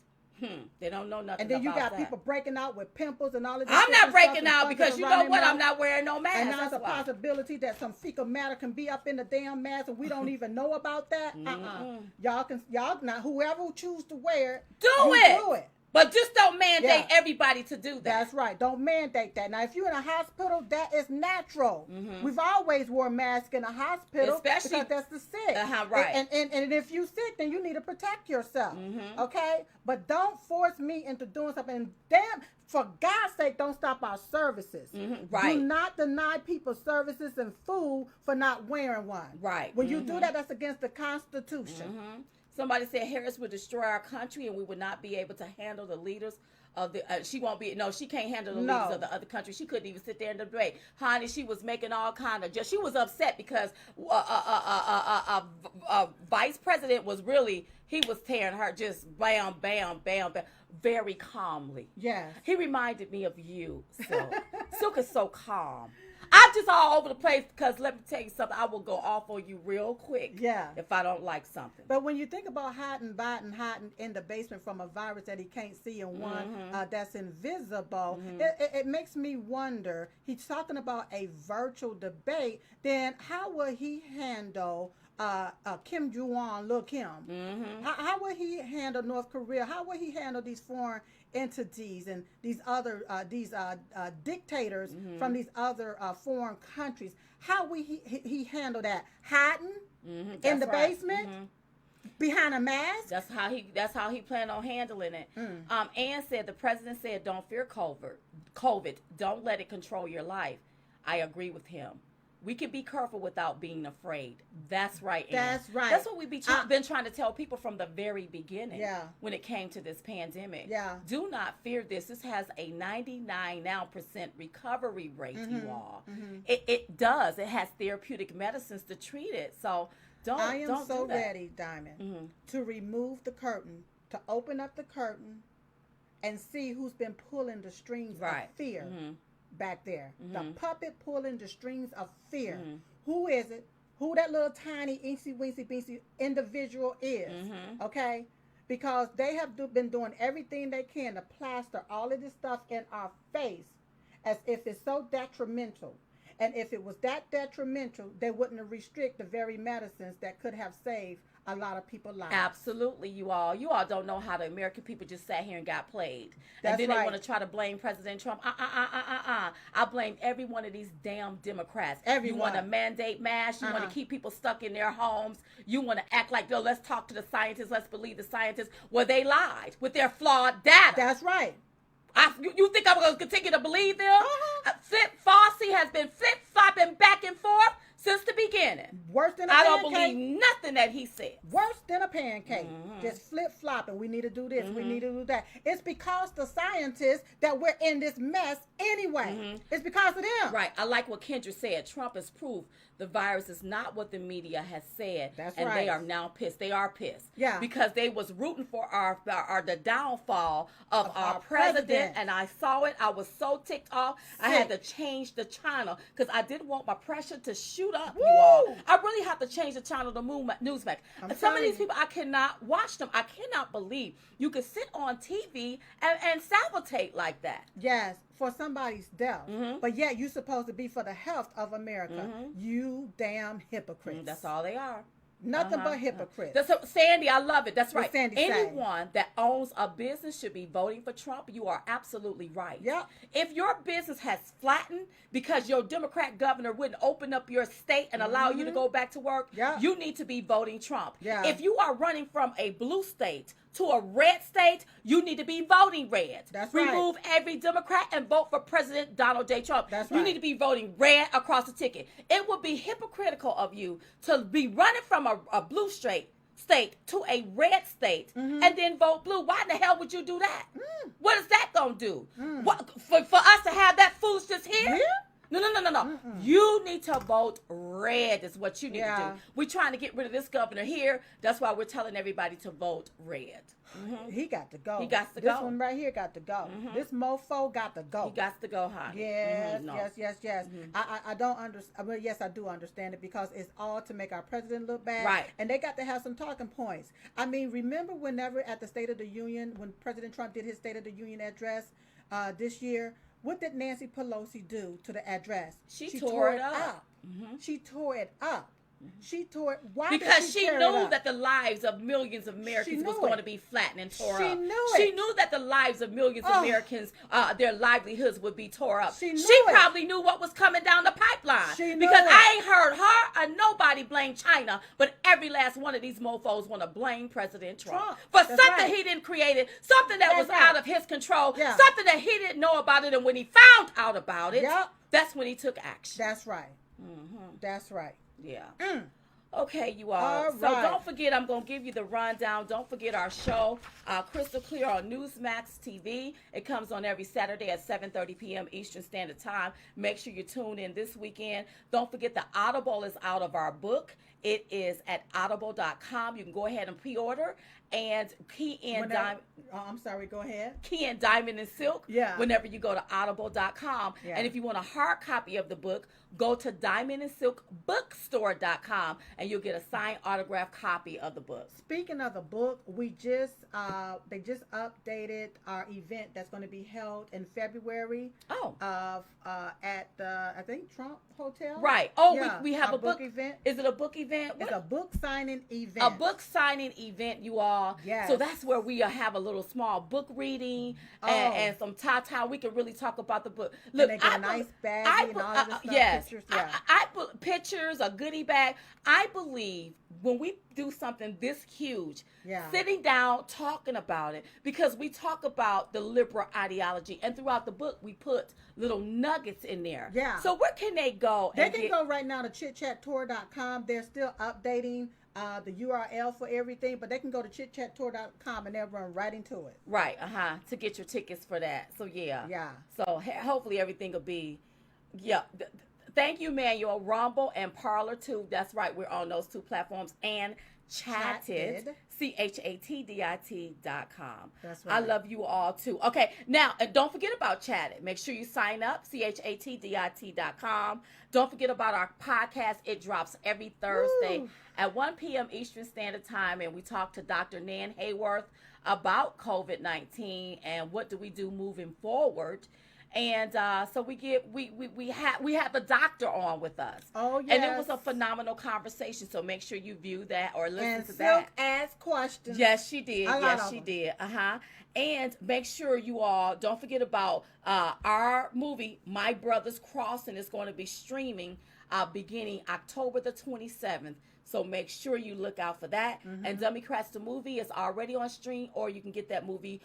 They don't know nothing about that. And then you got people breaking out with pimples and all of this. I'm not breaking out because you know what? I'm not wearing no mask. And there's a possibility that some fecal matter can be up in the damn mask, and we don't even know about that. Y'all now whoever choose to wear it, do it. But just don't mandate everybody to do that. That's right. Don't mandate that. Now, if you're in a hospital, that is natural. We've always wore masks in a hospital, especially because that's the sick. Right. And if you're sick, then you need to protect yourself. Okay? But don't force me into doing something. And damn, for God's sake, don't stop our services. Right. Do not deny people services and food for not wearing one. Right. When you do that, that's against the Constitution. Somebody said Harris would destroy our country and we would not be able to handle the leaders of the, she can't handle the leaders of the other country. She couldn't even sit there and debate. Honey, she was making all kind of, she was upset because vice president was really, he was tearing her just bam, bam, bam, bam, very calmly. Yes. He reminded me of you. So Silk is so calm. I'm just all over the place because let me tell you something. I will go off on you real quick. Yeah. If I don't like something. But when you think about Biden hiding in the basement from a virus that he can't see and one that's invisible, it makes me wonder. He's talking about a virtual debate. Then how will he handle Kim Jong-un, Lil Kim? How will he handle North Korea? How will he handle these foreign entities and these other dictators from these other foreign countries? How will he handle that? Hiding in the basement behind a mask? That's how he planned on handling it. Ann said the president said, "Don't fear COVID. Don't let it control your life." I agree with him. We can be careful without being afraid. That's right, Ann. That's right. That's what we've been trying to tell people from the very beginning when it came to this pandemic. Yeah. Do not fear this. This has a 99% recovery rate, you all. It does. It has therapeutic medicines to treat it. So I am so ready, Diamond, to remove the curtain, to open up the curtain and see who's been pulling the strings of fear. Back there, the puppet pulling the strings of fear. Who is it? Who that little tiny incy wincy beansy individual is? Okay, because they have been doing everything they can to plaster all of this stuff in our face, as if it's so detrimental. And if it was that detrimental, they wouldn't have restricted the very medicines that could have saved a lot of people's lives. Absolutely, you all don't know how the American people just sat here and got played. That's and then right. They want to try to blame President Trump. I blame every one of these damn Democrats. Everyone. You want to mandate masks. You want to keep people stuck in their homes. You want to act like, let's talk to the scientists. Let's believe the scientists. Well, they lied with their flawed data. That's right. You think I'm going to continue to believe them? Fauci has been flip-flopping back and forth since the beginning. Worse than a pancake. I don't believe nothing that he said. Worse than a pancake. Just flip-flopping. We need to do this. We need to do that. It's because the scientists that we're in this mess anyway. It's because of them. Right. I like what Kendra said. Trump has proved the virus is not what the media has said. That's and right. They are now pissed. They are pissed. Yeah. Because they was rooting for the downfall of our president. And I saw it. I was so ticked off. I had to change the channel because I didn't want my pressure to shoot up, you all. I really have to change the channel to Newsmax. Some of these people, I cannot watch them. I cannot believe you could sit on TV and sabotage like that. Yes, for somebody's death. But yet you're supposed to be for the health of America. You damn hypocrites. That's all they are. Nothing but hypocrites. That's Sandy, I love it. That's right. Anyone that owns a business should be voting for Trump. You are absolutely right. Yep. If your business has flattened because your Democrat governor wouldn't open up your state and allow you to go back to work, you need to be voting Trump. If you are running from a blue state to a red state, you need to be voting red. That's right. Remove every Democrat and vote for President Donald J. Trump. That's right. You need to be voting red across the ticket. It would be hypocritical of you to be running from a blue state to a red state and then vote blue. Why in the hell would you do that? What is that going to do? What, for us to have that foolishness here? No. You need to vote red is what you need to do. We're trying to get rid of this governor here. That's why we're telling everybody to vote red. He got to go. He got to go. This one right here got to go. This mofo got to go. He got to go, honey. Yes. I don't understand. Well, yes, I do understand it because it's all to make our president look bad. Right. And they got to have some talking points. I mean, remember whenever at the State of the Union, when President Trump did his State of the Union address this year, what did Nancy Pelosi do to the address? She tore it up. She tore it up. She tore it. Why? Because she knew that the lives of millions of Americans was going to be flattened and tore up. She knew that the lives of millions of Americans, their livelihoods would be tore up. She probably knew what was coming down the pipeline. Because I ain't heard her or nobody blame China, but every last one of these mofos want to blame President Trump for something he didn't create it, something that was out of his control, something that he didn't know about it, and when he found out about it, that's when he took action. That's right. That's right. Yeah. Okay, you all. So don't forget, I'm going to give you the rundown. Don't forget our show, Crystal Clear on Newsmax TV. It comes on every Saturday at 7:30 p.m. Eastern Standard Time. Make sure you tune in this weekend. Don't forget the Audible is out of our book. it is at audible.com. You can go ahead and pre-order and key in I'm sorry, go ahead. Key in Diamond and Silk whenever you go to audible.com. And if you want a hard copy of the book, go to diamondandsilkbookstore.com and you'll get a signed autographed copy of the book. Speaking of the book, they just updated our event that's going to be held in February. At the, I think, Trump Hotel. Right. We have a book event. Is it a book event? It's a book signing event. A book signing event, you all. Yes. So that's where we have a little small book reading and some ta-ta. We can really talk about the book. Look, and they get a nice bag and all this stuff. Yes. Pictures, I put pictures, a goodie bag. I believe when we do something this huge, sitting down, talking about it, because we talk about the liberal ideology, and throughout the book, we put little nuggets in there. Yeah. So where can they go? They can go right now to chitchattour.com. They're still updating the URL for everything, but they can go to chitchattour.com and they'll run right into it. Right, to get your tickets for that. So, yeah. So, hopefully everything will be, Thank you, Manuel. Rumble and Parler, too. That's right. We're on those two platforms. And Chatted. CHATDIT.com. That's right. I love you all, too. Okay, now, don't forget about Chatted. Make sure you sign up, CHATDIT.com. Don't forget about our podcast. It drops every Thursday at 1 p.m. Eastern Standard Time, and we talk to Dr. Nan Hayworth about COVID-19 and what do we do moving forward. And so we have the doctor on with us. Oh, yes. And it was a phenomenal conversation. So make sure you view that or listen to that. Silk asked questions. Yes, she did. Yes, she did. And make sure you all don't forget about our movie, My Brother's Crossing, is going to be streaming beginning October the 27th. So make sure you look out for that. And Dummy Crats the movie is already on stream, or you can get that movie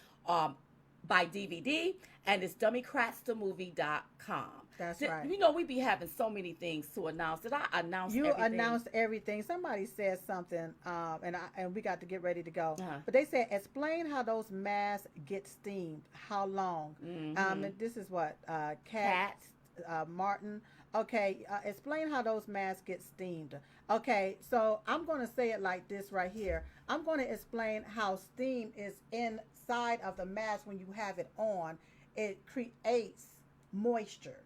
by DVD, and it's dummycratsthemovie.com. That's right. You know, we be having so many things to announce. Did I announce everything? You announced everything. Somebody said something, and we got to get ready to go. But they said, explain how those masks get steamed. How long? And this is what? Kat Martin. Okay, explain how those masks get steamed. Okay, so I'm going to say it like this right here. I'm going to explain how steam is inside of the mask when you have it on. It creates moisture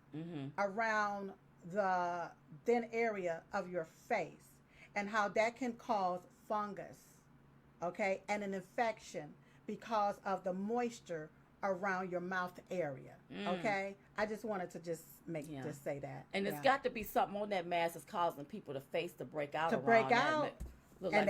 around the thin area of your face, and how that can cause fungus, okay, and an infection because of the moisture around your mouth area. Okay, I just wanted to just say that. And it's got to be something on that mask that's causing people to face to break out. And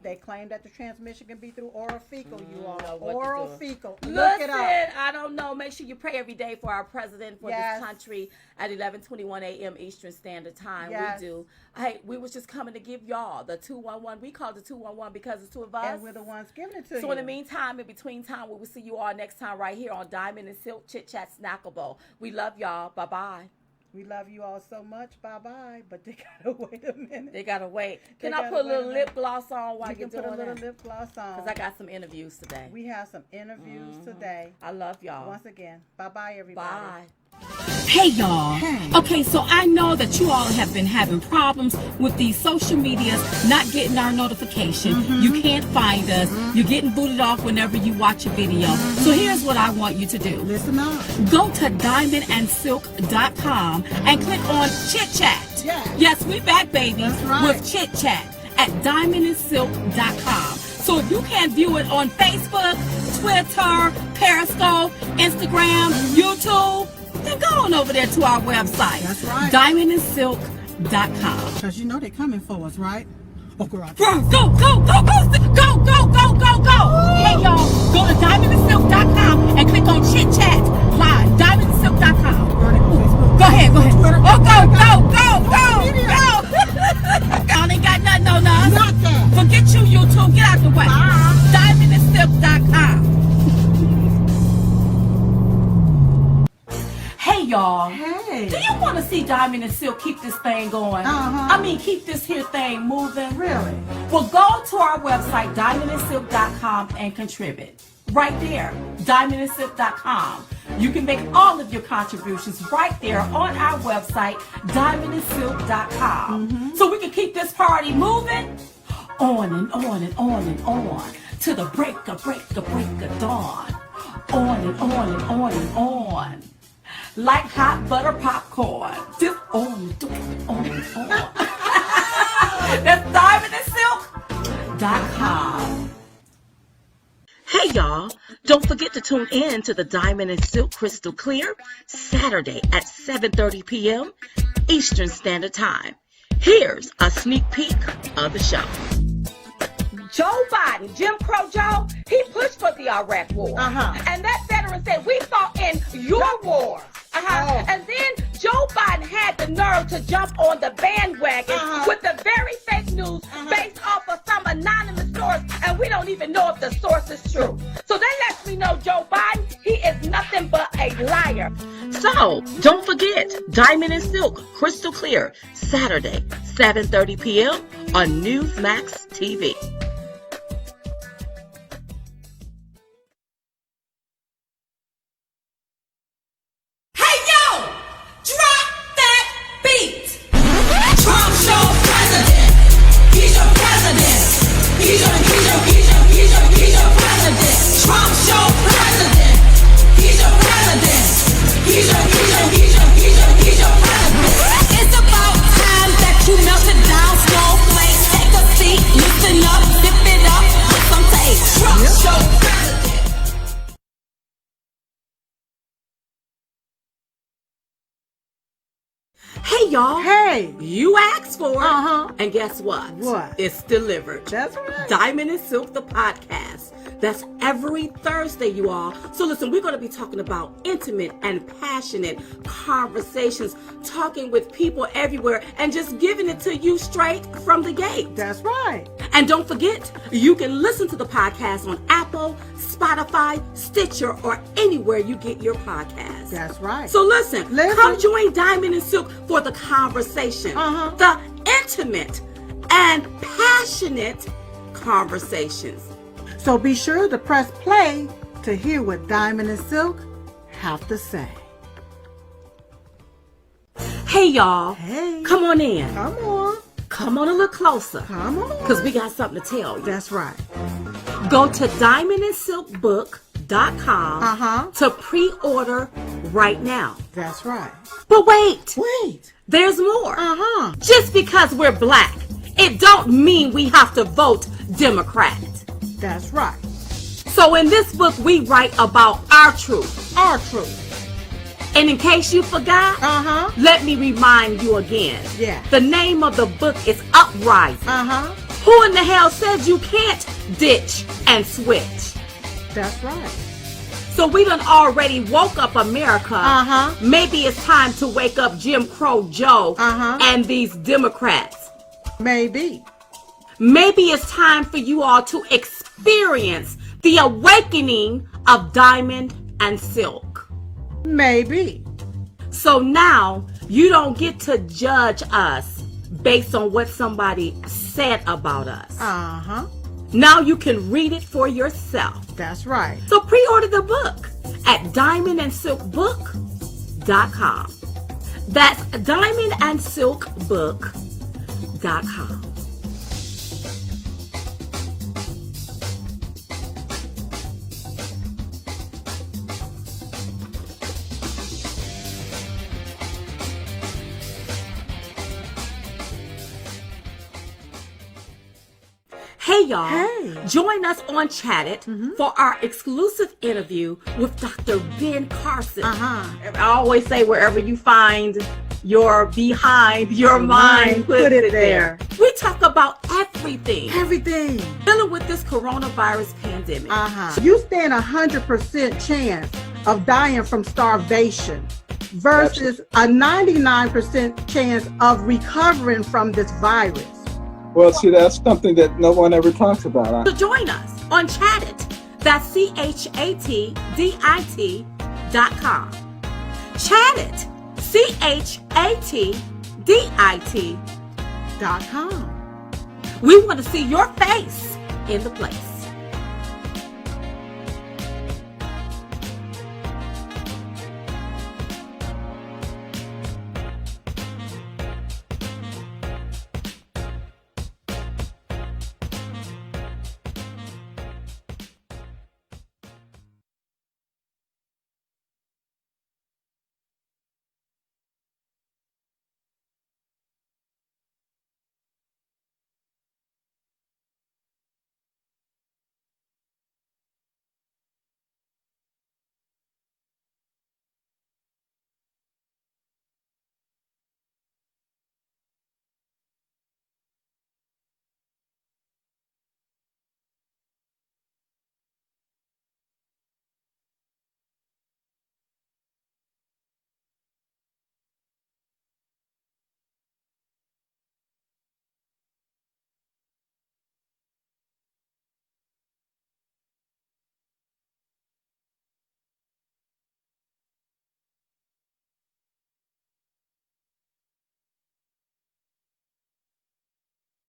they claim that the transmission can be through orofecal. You all orofecal. Look it up. I don't know. Make sure you pray every day for our president, for this country at 11:21 a.m. Eastern Standard Time. We do. Hey, we was just coming to give y'all the 211. We called it 211 because it's two of us, and we're the ones giving it to you. So in the meantime, in between time, we will see you all next time right here on Diamond and Silk Chit Chat Snackable. We love y'all. Bye bye. We love you all so much. Bye-bye. But they got to wait a minute. They got to wait. Can I put a little lip gloss on while you're doing that? You can put a little lip gloss on. Because I got some interviews today. We have some interviews today. I love y'all. Once again, bye-bye, everybody. Bye. Hey, y'all. Okay, so I know that you all have been having problems with these social medias, not getting our notification. You can't find us. You're getting booted off whenever you watch a video. So here's what I want you to do. Listen up. Go to diamondandsilk.com and click on Chit Chat. Yes, we back, baby, with Chit Chat at diamondandsilk.com. So if you can't view it on Facebook, Twitter, Periscope, Instagram, YouTube, then go on over there to our website. That's right. diamondandsilk.com. Because you know they're coming for us, right? Oh, girl. Go, go, go, go, go, go, go, go, go, go. Hey, y'all, go to diamondandsilk.com and click on Chit Chat Live. Diamondandsilk.com. Go ahead, go ahead. Oh, go, go, go, go, go. Y'all ain't got nothing on us. Nothing. Forget you, YouTube. Get out the way. Diamondandsilk.com. Hey, y'all. Hey. Do you want to see Diamond and Silk keep this thing going? I mean, keep this here thing moving? Really? Well, go to our website, diamondandsilk.com, and contribute. Right there, diamondandsilk.com. You can make all of your contributions right there on our website, diamondandsilk.com. So we can keep this party moving on and on and on and on to the break of dawn. On and on and on and on. Like hot butter popcorn. Just on and on and on. That's diamondandsilk.com. Hey y'all, don't forget to tune in to the Diamond and Silk Crystal Clear Saturday at 7:30 p.m. Eastern Standard Time. Here's a sneak peek of the show. Joe Biden, Jim Crow Joe, he pushed for the Iraq war. And that veteran said, we fought in your war. And then Joe Biden had the nerve to jump on the bandwagon with the very fake news based off of some anonymous source, and we don't even know if the source is true. So that lets me know Joe Biden, he is nothing but a liar. So don't forget, Diamond and Silk Crystal Clear, Saturday, 7:30 p.m. on Newsmax TV. Hey y'all. Hey. You asked for it. And guess what? What? It's delivered. That's right. Diamond and Silk, the podcast. That's every Thursday, you all. So listen, we're going to be talking about intimate and passionate conversations, talking with people everywhere, and just giving it to you straight from the gate. That's right. And don't forget, you can listen to the podcast on Apple, Spotify, Stitcher, or anywhere you get your podcasts. That's right. So listen, come join Diamond and Silk for the conversation, the intimate and passionate conversations. So be sure to press play to hear what Diamond and Silk have to say. Hey y'all. Hey. Come on in. Come on. Come on a little closer. Come on. Because we got something to tell you. That's right. Go to diamondandsilkbook.com to pre-order right now. That's right. But wait. Wait. There's more. Just because we're black, it don't mean we have to vote Democrat. That's right. So in this book, we write about our truth. Our truth. And in case you forgot, let me remind you again. Yeah. The name of the book is Uprising. Who in the hell said you can't ditch and switch? That's right. So we done already woke up America. Maybe it's time to wake up Jim Crow Joe and these Democrats. Maybe. Maybe it's time for you all to experience the awakening of Diamond and Silk. Maybe. So now you don't get to judge us based on what somebody said about us. Now you can read it for yourself. That's right. So pre-order the book at diamondandsilkbook.com. That's diamondandsilkbook.com. Hey y'all, join us on Chat It for our exclusive interview with Dr. Ben Carson. I always say wherever you find your behind, your mind, put it there. We talk about everything. Everything. Dealing with this coronavirus pandemic. You stand 100% chance of dying from starvation versus a 99% chance of recovering from this virus. Well, see, that's something that no one ever talks about. So join us on Chat It. That's ChatDit.com. Chat It. ChatDit.com. We want to see your face in the place.